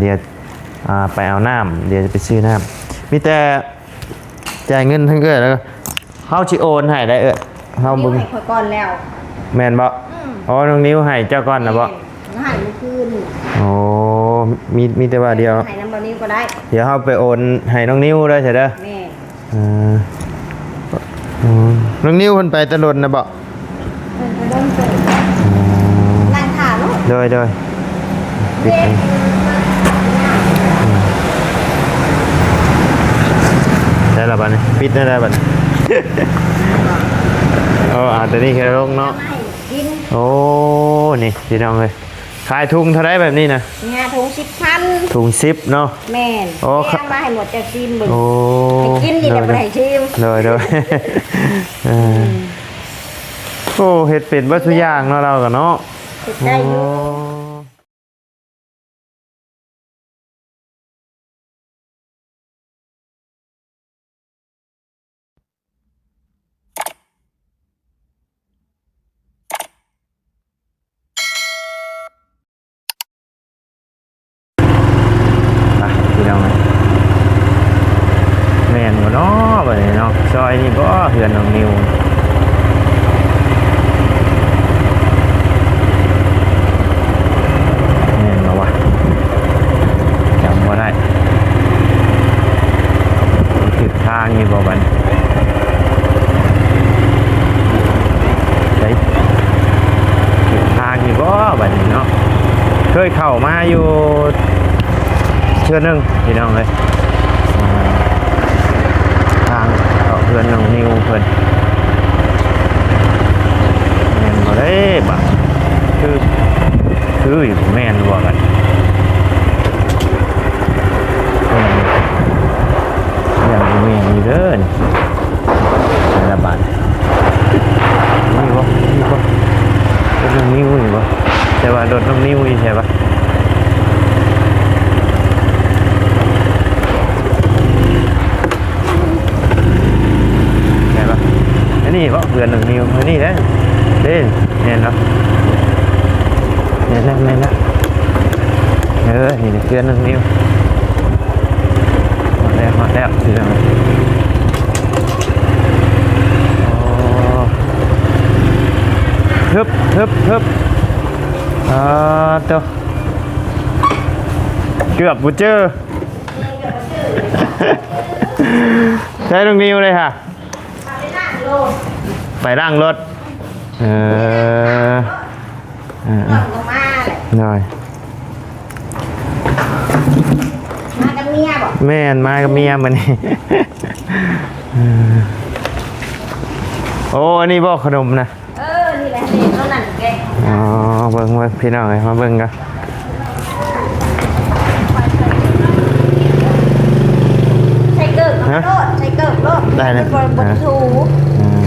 เดี๋ยวไปเอาน้ำเดี๋ยวจะไปซื้อน้ำมีแต่จ่ายเงินทั้งเกิดแล้วเขาชิโอนให้ได้เขาบึง ให้ข่อยก่อนแล้วแมนบ่อ๋อน้องนิ้วให้เจ้าก่อนนะบ่ให้เมื่อคืนโอ้มีแต่ว่าเดียวให้น้ำบ่นิ้วก็ได้เดี๋ยวเขาไปโอนให้น้องนิ้วได้ใช่เด้อแม่น้องนิ้วเพิ่นไปตะลนนะบ่นั่งถ่าลูกโดยปิดได้ละบัดนี้ปิดได้บัดโอ้แต่นี่แค่ลงเนาะโอ้นี่พี่น้องเลยขายถุงเท่าไรแบบนี้นะเนี่ยถุง10,000ถุง10เนาะแม่นโอ้มาให้หมดจะชิมมึงโอ้ให้กินนี่แต่บ่ให้ชิมโดยโอ้เฮ็ดเป็นวัตถุย่างเนาะเราก็เนาะเฮ็ดได้อยู่พี่น้องแม่นบ่เนาะบัดนี้เนาะซอยนี่บ่เฮือนน้องนิวแม่นบ่วะจำบ่ได้ผิดทางนี่บ่บัดผิดทางนี่บ่บัดนี้เนาะเคยเข้ามาอยู่เชื่อนึงพี่น้องเลยทางเอาเพื่อนน้องนิวเพื่อนแมนมาได้บ่คืออยู่แมนว่ากันอย่างแมนอยู่เด้อนี่ละบาทนี่บ่เป็นน้องนิวนี่บ่แต่ว่าโดนน้องนิวนี่ใช่ปะนี่เพราะเพื่อนหนึ่งนิ้วนี่ได้เด่นเนี่ยเนาะเนี่ยแล้วนี่เพื่อนหนึ่งนิ้วหมดแล้วทีละฮึบตัวเกือบบูเจอร์ใช้หนึ่งนิ้วเลยค่ะไปร่างรถหน่อยมากับเมียบ่แม่นมากับเมียมันนี่โอ้อันนี้บอกขนมนะนี่แหละนี่เท่านั้นแกอ๋อเบิ่งพี่น้องเลยมาเบิ่งกันใช้เกิบโลดได้เลยบนถู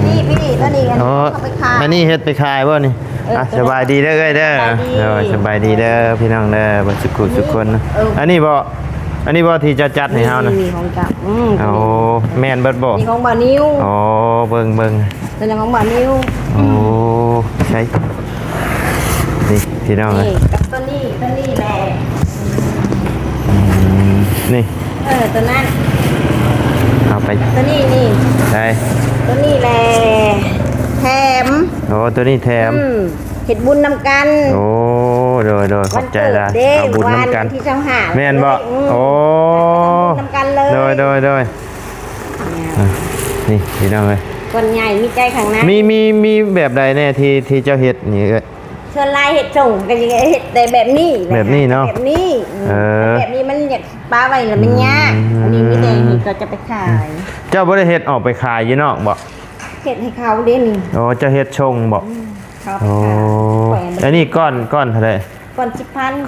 นี่พี่ตัวนี้กันไปขายอันนี้เฮ็ดไปขายบ่นี่สบายดีเด้อเด้อสบายดีเด้อพี่น้องเด้อบ่สุขคนอันนี้บ่ที่จะจัดให้เฮานะนี่ของจับโอ้แม่นเบิดบ่นี่ของบ่านิ้วอ๋อเบิ่งเป็นของบ่านิ้วโอ้ใช่นี่พี่น้องเลยกับตัวนี้แหละนี่ตัวนั้นเอาไปตัวนี้ใช่ตัวนี้แหละแถมโอ้ตัวนี้แถมเห็ดบุญนำกันโอ้โดยขอบใจละเอาบุญนำกันที่ช่างหาแม่นบ่โอ้นำกันเลยโดยนี่พี่น้องเลยคนใหญ่มีใจข้างหน้ามีแบบใดแน่ที่เจ้าเห็ดนี่ส่วนลายเห็ดส่งกันยังไงเห็ดแต่แบบนี้เนาะแบบนี้แบบนี้มันอยากปลาไว้แล้วมันยากอันนี้มีแต่เห็ดก็จะไปขายเจ้าบ่ได้เห็ดออกไปขายอยู่นอกบ่เห็ดให้เขาเด่นโอ้เจ้าเห็ดชงบ่โอ้อันนี้ก้อนเท่าไหร่ก้อ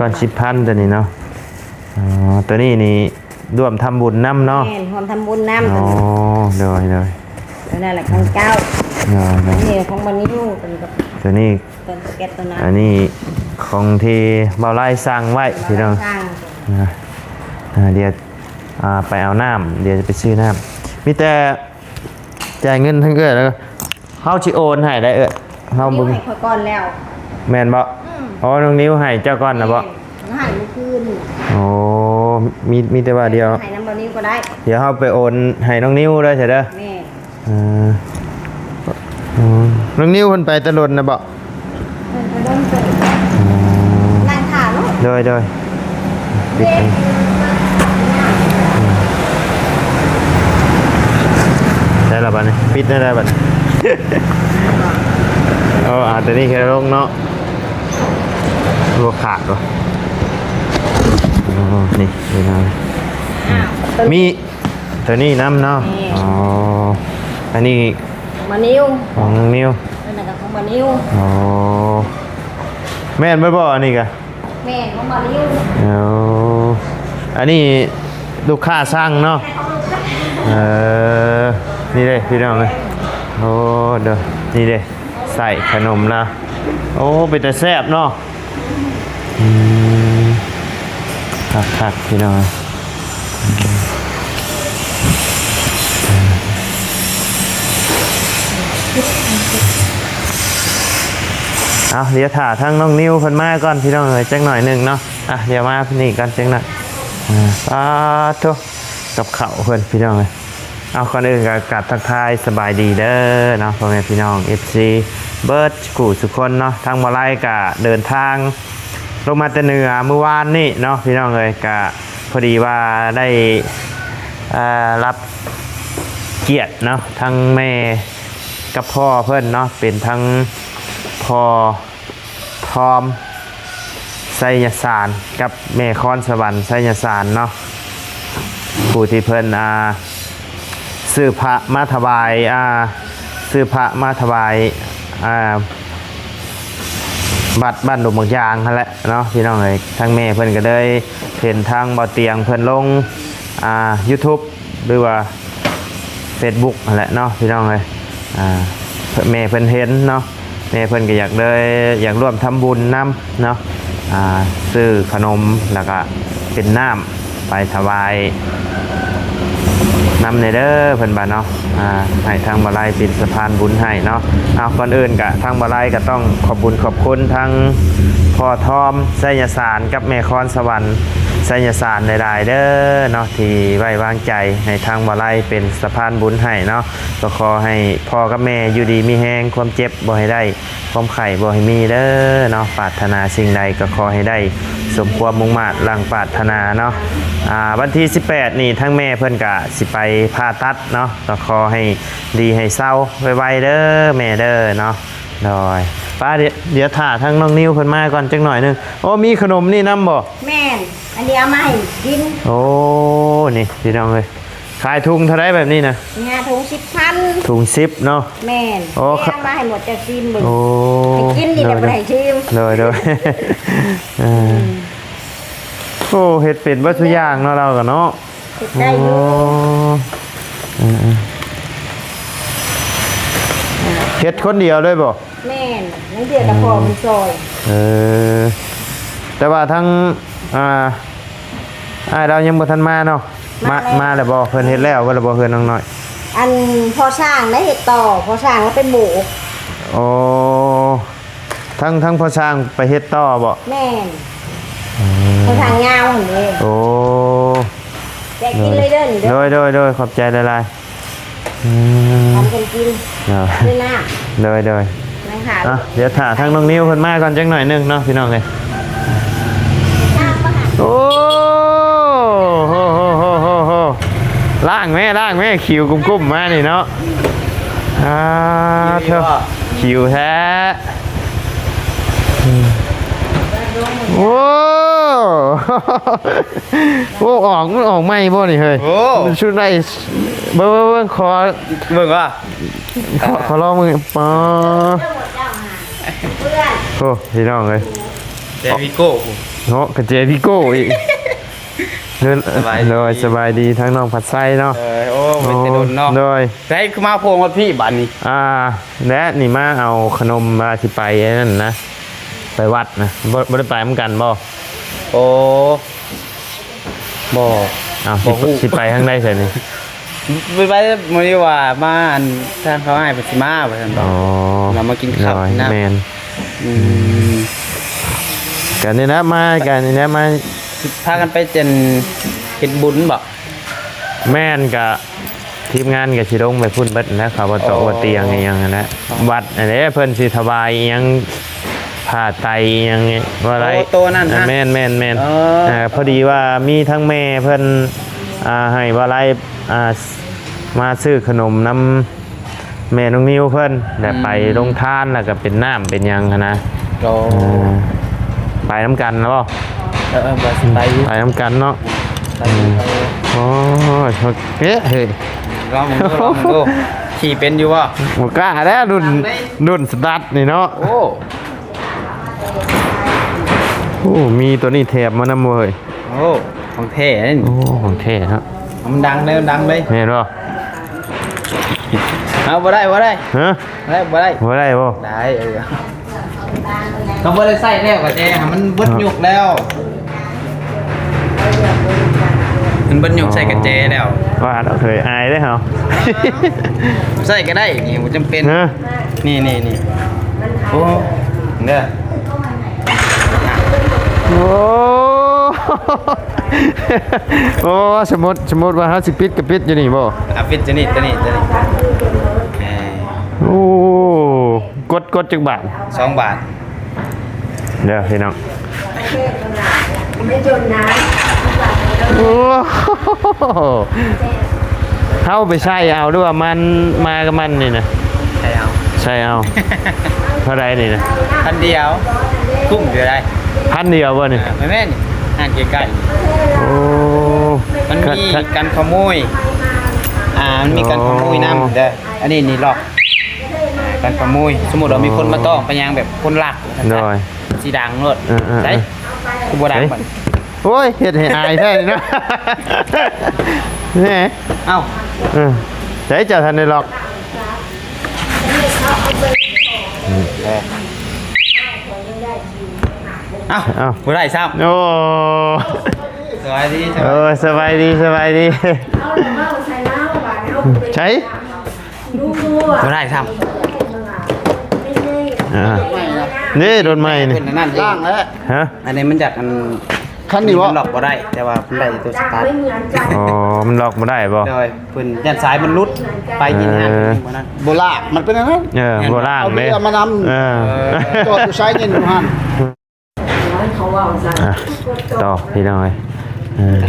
น10,000ตัวนี้เนาะอ๋อตัวนี้นี่ร่วมทำบุญน้ำเนาะรวมทำบุญน้ำอ๋อโดยนั่นแหละของเจ้านี่ของบันนี้ตัวนี้ตัวแก๊สตัวนั้นอันนี้ของที่เบาไล่สร้างไว้พี่น้องเดี๋ยวไปเอาน้ำเดี๋ยวจะไปซื้อน้ำมีแต่จ่ายเงินทั้งเกิดแล้วเขาชิโอนให้ได้เขาบึงให้ข่อยก่อนแล้วแมนบ่อ๋อน้องนิ้วให้เจ้าก่อนนะบ่ให้เมื่อคืนโอ้ มีแต่ว่าเดียว ให้น้ำบอนิ้วก็ได้ เดี๋ยวเฮาไปโอนให้น้องนิ้วเด้อใช่เด้อ แม่ อ่าน้องนิ้วเพิ่นไปตะลนนะบ่ เพิ่นก็โดนเปิดนั่งขาลูก โดยปิด เด็ก นี่ได้แล้วบัดนี้ปิดได้บัดนี้ แต่นี่แค่ลงเนาะลวกขาดวะนี่ดูนะ อ้าวตัว มีตัวนี้น้ำเนาะ นี่ อ๋ออันนี้ บอนิ้ว ของนิ้ว เป็นอะไรของบอนิ้ว อ๋อแม่นบ่อันนี้กะ แม่ของบอนิ้ว อ๋ออันนี้ลูกค้าสั่งเนาะนี่เลยพี่น้องเลยโอ้เด้อนี่เลยใส่ขนมนะโอ้เป็นแต่แซ่บเนาะคักพี่น้องเอาเดี๋ยวถ่าทั้งน้องนิวเพิ่นมาก่อนพี่น้องเอ้ยจักหน่อยหนึงเนาะเดี๋ยวมานี่กันจังหน่อยป้าโตกับข้าวเพิ่นพี่น้องเอ้ยเอาก่อนอื่นก็กราบทักทายสบายดีเด้อเนาะพ่อแม่พี่น้อง FC เบิร์ดกูสุคนเนาะทางมาไล่กะเดินทางลงมาแต่เหนือเมื่อวานนี่เนาะพี่น้องเอ้ยกะพอดีว่าได้รับเกียรติเนาะทั้งแม่กับพ่อเพิ่นเนาะเป็นทั้งพ่อทอมไสยสารกับแม่คอนสวรรค์ไสยสารเนาะผู้ที่เพิ่นซื้อพระมาถวายซื้อพระมาถวายบัตรบ้านดงบางยางนั่นแหละเนาะพี่น้องเอ้ยทั้งแม่เพิ่นก็ได้เห็นทางบ่อเตียงเพิ่นลงYouTube หรือว่า Facebook นั่นแหละเนาะพี่น้องเอ้ยแม่เพิ่นเห็นเนาะแม่เพิ่นก็อยากร่วมทำบุญนำเนาะซื้อขนมแล้วก็เป็นน้ำไปถวายนำในเด้อเพิ่นบ่าเนาะให้ทางบ่ไลเป็นสะพานบุญให้เนาะเอาก่อนอื่นก็ทางบ่ไลก็ต้องขอบคุณทางพ่อทอมไสยสารกับแม่คอนสวรรค์ไสยสารหลายๆเด้อเนาะที่ไว้วางใจให้ทางบ่ไลเป็นสะพานบุญให้เนาะก็ขอให้พ่อกับแม่อยู่ดีมีแฮงความเจ็บบ่ให้ได้ความไข้บ่ให้มีเด้อเนาะปรารถนาสิ่งใดก็ขอให้ได้สมความมุ่งมั่นหลังปรารถนาเนาะวันที่18นี่ทั้งแม่เพิ่นก็สิไปผ่าตัดเนาะก็ขอให้ดีให้เศร้าไวๆเด้อแม่เด้อเนาะโดยป้าเดี๋ยวถ่าทั้งน้องนิวเพิ่นมาก่อนจักหน่อยนึงโอ้มีขนมนี่นำบ่ แม่นอันนี้เอามาให้กิน โอ้นี่พี่น้องเอ้ยขายถุงเท่าไรแบบนี้นะ เนี่ยถุง10,000 ถุง10เนาะ แม่น โอ้ เอามาให้หมดจะชิมเบิ่ง โอ้ ให้กินนี่เดี๋ยวบ่ให้ชิม โดยโอ้เฮ็ดเป็นวัตถุกอย่างเนาะเราก็เนาะ เฮ็ดได้อยู่ เฮ็ดคนเดียวเลยบ่ แม่นนั่นเดือดกระเพาะมันซอย แต่ว่าทั้งเรายังบ่ทันมาเนาะมาแล้วบ่เพิ่นเฮ็ดแล้วบ่แล้วบ่เพิ่นน้องน้อย อันพอสร้างได้เห็ดต่อพอสร้างแล้วเป็นหมู โอ้ทั้งพ่อช่างไปเฮ็ดต่อบ่ แม่นพอสร้างยาวเห็นเลย โอ้ แกกินเลยเด้อนี่เด้อ โดยขอบใจหลายๆ ทำกันกินด้วยหน้า โดย นั่งขา เดี๋ยวถ่าทางน้องนิ้วเพิ่นมาก่อนจักหน่อยหนึงเนาะพี่น้องเอ้ย หน้าปะหา โอ้โหล่างแม่คิวกุ้มๆมานี่เนาะเถอะคิวแท้โอ้โอ้มันออกไหมบ่นี่เฮ้ย โอ้ มันชุดได้เบิ่งขอ มึงว่า ขอลองมือปอ เรื่องหมดเจ้าหาเพื่อน โอ้พี่น้องเลย เดวิโก้ เนาะกระเจพี่โก้อีกเดิน สบายดี โดยสบายดีทั้งน้องผัดไส้เนาะ โอ้ไม่ใช่โดนเนาะ โดย แต่คือมาโพงว่าพี่บันนี่ และนี่มาเอาขนมมาสิไปไอ้นั่นนะไปวัดนะบ่ได้ไปเหมือนกันบ่ โอ้บ่ อ้าว บ่ฮู้ สิไปข้างในใส่นี่ ไปมื้อนี้ว่ามาอันทางเขาให้ไปสิมาว่าซั่นบ่ อ๋อ เรามากินข้าว โดย นะ แมน อืม กันนี่นะมากันนี่นะมา พากันไปเจน เฮ็ดบุญบ่ แม่นกับทีมงานกับชิลงไปพุ่นเบิดนะเขาว่าโตะว่าเตียงอหยังนั้นนะวัดอะไรเพิ่นสิถวายอิหยังผ่าไตอิหยังว่าอะไร โตนั่นฮะ แม่น อ๋อ พอดีว่ามีทั้งแม่เพิ่นให้ว่าอะไรมาซื้อขนมน้ำแม่น้องนิวเพิ่นแต่ไปลงทานแล้วก็เป็นน้ำเป็นหยังหั้นนะ โต ไปน้ำกันแล้วบ่ บ่สิไปอยู่ ไปน้ำกันเนาะ ไปอยู่ โอ้ยเฮ้ย ลองดูขี่เป็นอยู่บ่ หมกล้าแล้วรุ่นสตาร์ทนี่เนาะ โอ้ โอ้มีตัวนี้แถบมานำเว้ย โอ้ของแท้นี่ โอ้ของแท้เนาะ มันดังเลยมันดังเลย เห็นบ่ เอาบ่ได้ ฮะ บ่ได้ บ่ได้บ่ ได้เขาบ่ได้ใส่แล้วก็แจมันเบิดยุกแล้ว มันเบิดยุกใส่กระแจแล้ว ว่าเราเคยอายได้เหรอ ใส่ก็ได้นี่บ่จำเป็น ฮะ นี่โอ้เด้อ โอ้โอ้สมมุติว่าเฮาสิปิดก็ปิดอยู่นี่บ่ อาฟิตตัวนี้โอ้กดจักบาท 2 บาท เดี๋ยวพี่น้อง ไม่จนนะ โอ้เข้าไปใช่เอาด้วยว่ามันมากับมันนี่นะ ใช่เอา ใช่เอาเท่าไรนี่นะ พันเดียวคุ้มอยู่ได้ 1,000เดียวบ่นี่ แม่นี่อ่านใกล้ โอ้ ๆมันมีการขโมยมันมีการขโมยน้ำเด้ออันนี้นี่หลอกการขโมยสมมุติเรามีคนมาต้องไปยังแบบคนลัก โดย สีดังรถ ๆๆ ใช่คือบ่ดังบัด โอ้ยเฮ็ดให้อายแท้นี่เนาะ นี่ เอ้า ใช้เจ้าทันได้หรอก เอ้า เอ้า บ่ได้ซ้ โอ้ ำสวัสดี สบายดีใช้ บ่ได้ซ้ นี่โดนไม้ ำ นี่ เป็นนั่นล่างแล้ว ฮะ อันนี้มันจากอัน คันนี้วะ มัหลอกบ่ได้แต่ว่ามันได้ตัวสตาร์ท อ๋อมันล็อกมาได้ป่ะ โดยเพิ่นยันสายมันรุดไปยินหันบ่นั้น โบราณมันเป็นอะไร โบราณ เอา เลย เรือมานำจอดอยู่ใช้เงินอยู่หัน ต่อพี่น้อย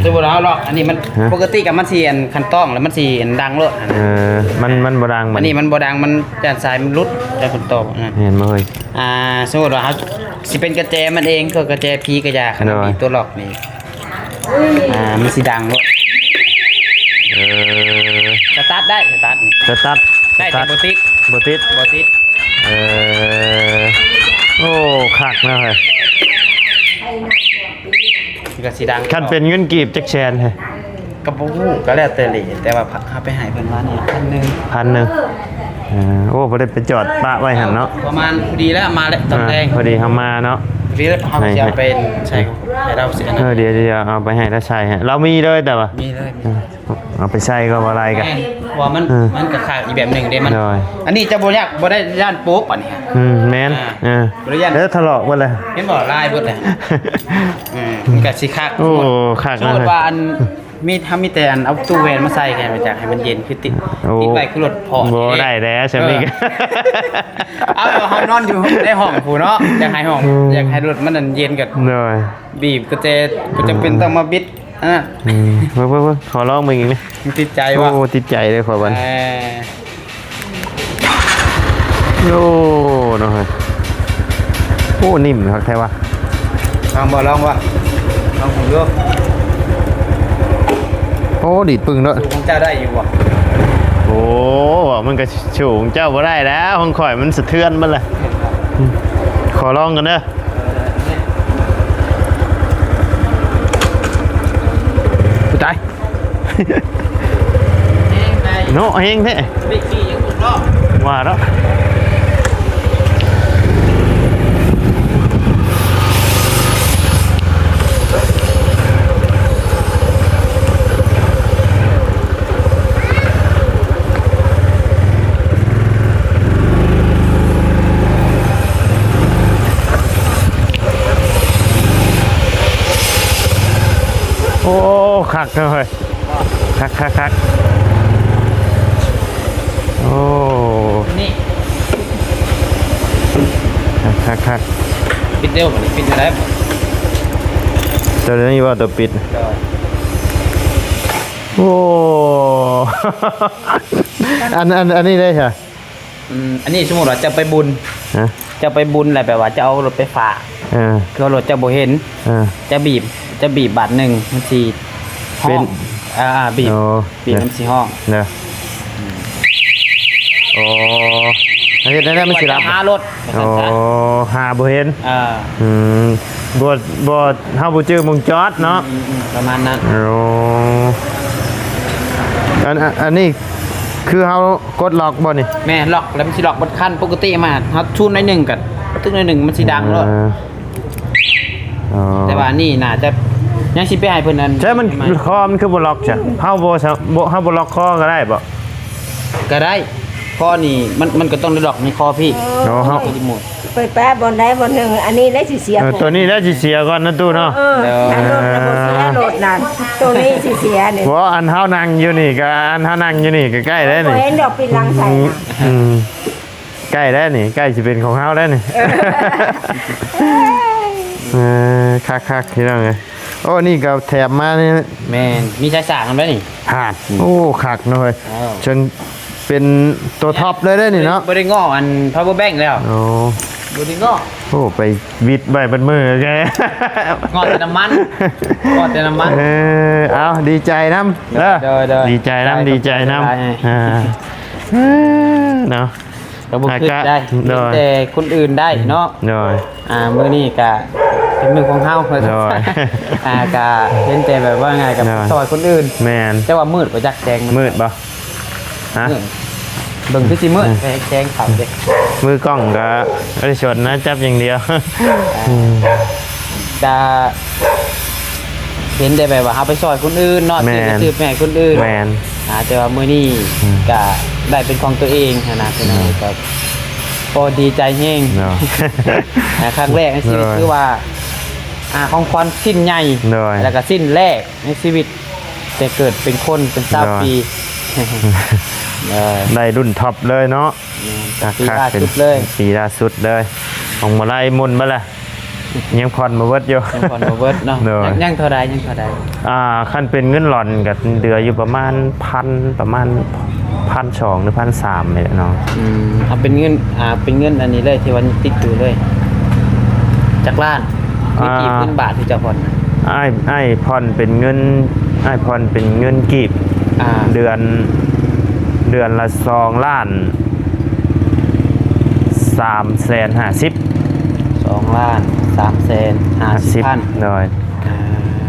คือบ่ได้เอาหรอกอันนี้มันปกติกับมันสิอันคันต้องแล้วมันสิอันดังโลดอันนั้น มันโบราณ อันนี้มันบ่ดังมันยันสายมันรุดแต่คนตอบนั่น เห็นไหมเฮ้ย สมมุติว่าเฮาสิเป็นกระแจมันเองคือกระแจพีกระยาขนาดนี้ตัวหลอกนี่มันสิดังโลดสตาร์ทได้สตาร์ทนี่ สตาร์ท ได้แต่บ่ติด บติด บ่ติด โอ้คักนะเฮ้ย ก็สิดัง คันเป็นเงินกีบจักแชนเฮ้ย ก็บ่ฮู้ก็แล้วแต่เลยแต่ว่าเฮาไปให้เพิ่นมาเนี่ย1,000 1,000โอ้บ่ได้ไปจอดปะไว้หั่นเนาะ ประมาณพอดีแล้วมาแล้วตอนแรก พอดีเฮามาเนาะ พอดีแล้วเขาจะเป็นใช่ให้เราเสียนะ เดี๋ยวเอาไปให้แล้วใช้ฮะเรามีเลยแต่ว่า มีเลย เอาไปใช้ก็บ่อะไรกัน ว่ามันก็ขาดอีกแบบหนึ่งเด้มัน ได้ อันนี้จะบ่ยากบ่ได้ย่านโป๊กป่ะนี่ฮะ แม่น บริยาน แล้วถลอกหมดเลย เห็นบ่ลายเบิดเลยมันก็สิคัก โอ้คัก สม นะ มุติว่าอันมีแต่อันเอาตู้แวนมาใส่แกนมาจากให้มันเย็นคือติดไปคือรถพอ บ่ได้แล้วใช่มั้ย เอาเฮานอนอยู่ในห้องผู้เนาะอยากให้ห้องอยากให้รถมันเย็นกับ เลย บีบก็จะเป็นต้องมาบิดเพิ่ขอลองมึงอีกนี่ มันติดใจว่า โอ้ติดใจเลยขอวันโอ้น้องเฮ้ยโอ้นิ่มครับแท้ว่า ลองบ่ลองผมดู โอ้ดีดปึงเนาะ ของเจ้าได้อยู่บ่ โอ้มันก็สูงเจ้าบ่ได้แล้วของข่อยมันสะเทือนมันเลยขอลองกันเด้อผู้ตายโน่เฮงแท้ บิ๊กซี่ยังถูกรอบ ว่าแล้วโ อ้คักเลยคักโอ้ นี่ คัก ปิดเร็วกว่านี้ปิดอะไร ตัวนี้ว่าตัวปิดโอ้ อันนี้ได้ใช่ อันนี้สมมติว่าจะไปบุญ ฮะ จะไปบุญอะไรแบบว่าจะเอารถไปฝาก คือรถจะบ่เห็น จะบีบบาทหนึ่งมันสีห้ เป็ อน งบีบ โอ้ บีบมันสีห้อง เด้อโอ้อันนี้ได้ไม่สิรับ จะหารถ โอ้หาบ่เห็น อืม บ่เฮาบ่จื้อมงจอดเนาะ ประมาณนั้น โอ้อันนี้คือเฮากดล็อกบ่นี่ แม่ล็อกแล้วมันสิล็อกบนขั้นปกติมาเขาชูนหน่อยหนึ่งกันตึ้งหน่อยหนึ่งมันสีดังแล้ว อ๋อ แต่ว่านี่น่าจะยังสิไปให้เพิ่นนั้น ใช่มันคอมันคือบ่ล็อกจ้ะเฮาบ่ล็อกคอก็ได้บ่ ก็ได้ข้อนี่มันก็ต้องได้ล็อกในคอพี่ โอ้เฮา รีโมท ไปแป๊บบนได้บนหนึ่งอันนี้ได้สิเสีย ตัวนี้แล้วสิเสียก่อนนะตู้เนาะ อันรถระบบเสียรถนั่นตัวนี้สิเสียเนี่ย เพราะอันเฮานั่งอยู่นี่กับอันเฮานั่งอยู่นี่ก็ใกล้แล้วนี่ เห็นดอกปิดลังใส่นะ อืมใกล้แล้วนี่ใกล้สิเป็นของเฮาแล้วนี่คักๆที่นั่นไงโอ้นี่ก็แถบมานี่ แม่นมีสายสางกันไหมนี่ หาดโอ้คักหน่อย อ้าว จนเป็นตัวท็อปเลยได้อนี่เนาะ บ่ได้ง้ออัน power bank แล้ว โอ้ บ่ได้ง้อ โอ้ไปวิดใบบันมือแก ง้อแต่น้ำมันง้อแต่น้ำมัน เอาดีใจน้ำเด้อ เด้อ ดีใจน้ำดีใจน้ ได้ ำเนาะ ก็บ่คิดได้ โดย แต่คนอื่นได้เนาะ โดย มื้อนี้ก็เป็นมือของเฮาเพิ่น โดย ก็เห็นแต่แบบว่าไงกับ โดย ซอยคนอื่น แมน แต่ว่ามืดบ่จักแจง มืดปะฮะ มืดเบิ่งคือสิมืดไปแจงเขาเด้ มือกล้องก็ไม่ได้ชนนะจับอย่างเดียว จะเห็นได้แบบว่าเอาไปซอยคนอื่นเนาะ แม่น ซื้อแม่คนอื่น แมน แต่ว่ามื้อนี้ก็ได้เป็นของตัวเองนะพี่น้องก็พอดีใจแฮง เนาะ ครั้งแรกในชีวิต โดย คือว่าของขวัญสิ้นใหญ่ โดย แล้วก็สิ้นแรกในชีวิตแต่เกิดเป็นคนเป็นเจ้า โดย ปีเออ ได้รุ่นท็อปเลยเนาะ ปีล่าสุดเลย ปีล่าสุดเลยของมาไล่มุนมาละยังผ่อนมาเวิร์ดอยู่ ยังผ่อนบ่เบิดเนาะ โดย ยังเท่าใดยังเท่าใด ขั้นเป็นเงินหล่อนกับเดืออยู่ประมาณประมาณ1,200หรือ1,300นี่แหละเนาะ เอาเป็นเงินเป็นเงินอันนี้เลยที่วันติดอยู่เลยจากล้านมีกี่เงินบาทที่จะผ่อนนะ ไอ้ผ่อนเป็นเงินไอ้ผ่อนเป็นเงินกีบ เดือนละ2,350,000 2,350,000 โดย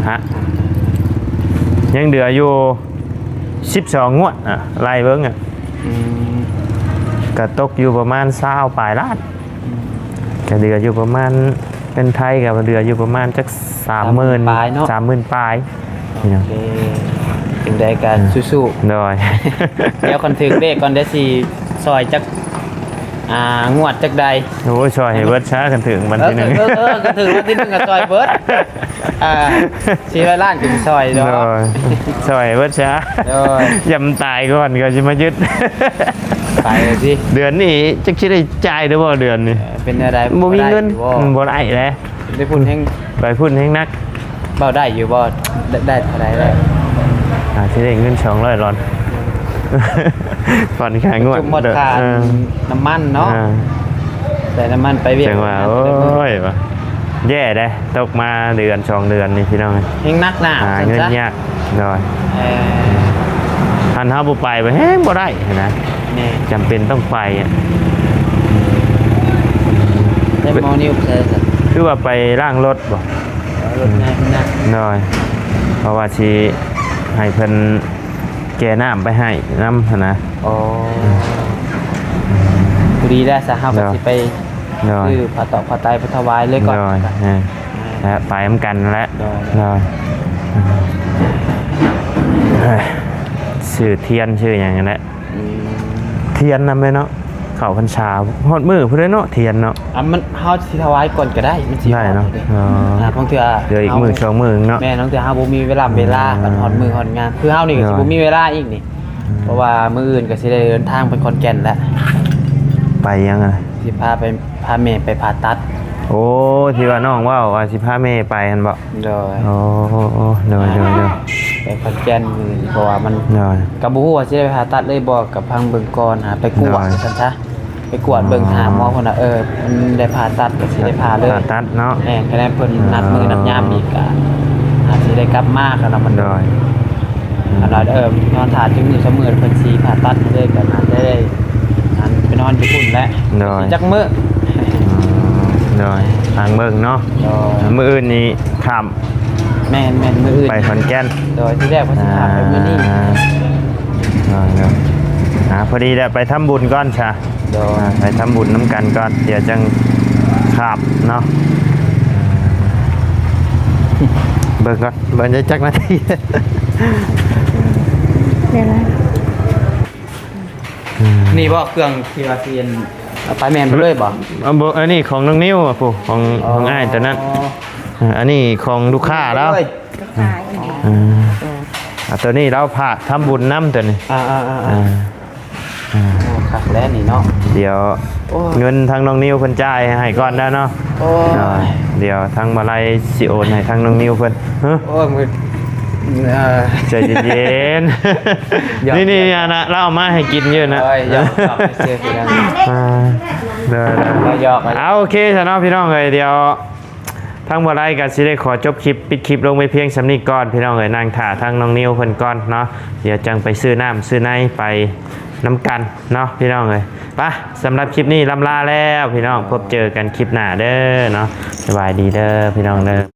ฮะยังเดืออยู่12งวดไล่เบิ้งก็ตกอยู่ประมาณ20ปลายล้านก็เดืออยู่ประมาณเป็นไทยกับเดืออยู่ประมาณจัก30,000 ปลายเนาะ 30,000ปลายนี่เนาะ โอเคถึงได้การสู้ โดย ๆเดี๋ยวคนถึงเลขก่อนเดี๋ยวสิซอยจักงวดจักใด โอ้ยช่วยให้เบิร์ดช้ากันถึงวันที่หนึ่ง ก็ถึงวันที่หนึ่งกับซอยเบิร์ด400 ล้านถึงซอย โด เนาะ ยช่วยให้เบิร์ดช้า โดย ยำตายก่อนก็จะมายึด ไปเลยสิ เดือนนี้จักชิได้จ่ายหรือเปล่าเดือนนี้ เป็นอะไร บ่มีเงิน บ่ บ่ได้แล้ว ได้พูดแห้ง ไปพูดให้นัก เบาได้อยู่บ่ได้เท่าไหร่ได้ ที่ได้เงิน200 ร้อน ผ่อนค่างวด จุ่มหมดค่า เออ น้ำมันเนาะ อ่า ใส่น้ำมันไปเวีย จังว่าโอ้ยว่ะแย่ได้ตกมาเดือน2 เดือนนี่พี่น้อง แห้งนักหนา เงินยากหน่อย อ ทันเฮาบ่ไปแฮงบ่ได้นะ นี่ จำเป็นต้องไปอ่ะ ได้มอนิวใช่ไหม คือว่าไปล้างรถบ่ รถง่ายนะ น้อยเพราะว่าสิให้เพิ่นแก่น้ำไปให้น้ำนะ โอ้พอดีได้สาหัสสิไป น้อย คือผ่าตอกผ่าไตผ่าถวายเลยก่อน น้อยและไปเหมือนกันแล้ว น้อย น้อยชื่อเทียนชื่ออย่างนั้นแหละ อืม เทียนนำไปเนาะ เข้าพรรษาฮอดมื้อพุ่นเด้อเนาะเทียนเนาะ มันเฮาสิถวายก่อนก็ได้มันสิ ได้เนาะอ๋อ บางเทื่อ เดี๋ยวอีกมื้อสองมื้อเนาะ แม่น้องเทื่อเฮาบ่มีเวลากันฮอดมื้อฮอดงานคือเฮานี่ก็สิบ่มีเวลาอีกนี่เพราะว่ามื้ออื่นก็สิได้เดินทางไปขอนแก่นแล้ว ไปยังไง สิพาแม่ไปผ่าตัด โอ้ที่ว่าน้องว่าสิพาแม่ไปหั่นบ่ โดย โอ้เดี๋ยว ไปขอนแก่นมื้อนี้เพราะว่ามัน เดี๋ยว ก็บ่ฮู้ว่าสิได้ไปผ่าตัดเลยบ่กับพังเบิ่งก่อนหาไปกวด ได้ ซั่นซะไปกวดเบิ่งหาหมอคนน่ะมันได้ผ่าตัดก็สิได้ผ่าเลย ผ่าตัดเนาะ แม่คะแนนเพิ่นนัดมือนัดยามอีกอ่ะอาจสิได้กลับมากันแล้วมัน เดี๋ยว อันนั้นนอนถาจึงมือเสมอเพิ่นสิผ่าตัดเลยกันอาจจะได้อันไปนอนญี่ปุ่นแล้ว เดี๋ยว สิจักมื้อ เดี๋ยวทางเบิ่งเนาะ โดย มื้ออื่นนี้ข้าม แม่นมื้ออื่น ไปขอนแก่น โดยที่แรกว่าสิถามไปมื้อนี้ เดี๋ยวพอดีได้ไปทำบุญก่อนจ้ะ โดย ไปทำบุญน้ำกันก่อนเดี๋ยวจังขับเนาะเบิ่งก่อนเบิ่งจะจักนาที เดี๋ยวนะ นี่บ่เครื่องที่ว่าเซียนเอาไปแม่นไปเลยบ่ อันนี้ของน้องนิ้วอ่ะปู่ของอ้ายแต่นั้นอันนี้ของลูกค้าแล้ว เลย ขายอันนี้ ตัวนี้เราผ่าทำบุญน้ำตัวนี้ คักแล้วนี่เนาะ เดี๋ยว โอ้ย เงินทางน้องนิ้วเพิ่นจ่ายให้ก่อนได้เนาะ โอ้ย เดี๋ยวทางมาลัยสิโอนให้ทางน้องนิ้วเพิ่นฮะ โอ้ยมือ ใจเย็น หยอก ๆนี่อันนะเราเอามาให้กินเยอะนะ โอ้ยหยอกไปเสียไปแล้ว เดี๋ยว เราหยอก เอาโอเคสำหรับพี่น้องเลยเดี๋ยวทั้งบ่ได้กันสิได้ขอจบคลิปปิดคลิปลงไปเพียงสำนี้ก่อนพี่น้องเลยนั่งถ่าทางน้องนิ้วเพิ่นก่อนเนาะเดี๋ยวจังไปซื้อน้ำซื้อในไปน้ำกันเนาะพี่น้องเลยไปสำหรับคลิปนี้ลำลาแล้วพี่น้องพบเจอกันคลิปหน้าเด้อเนาะสบายดีเด้อพี่น้องเด้อ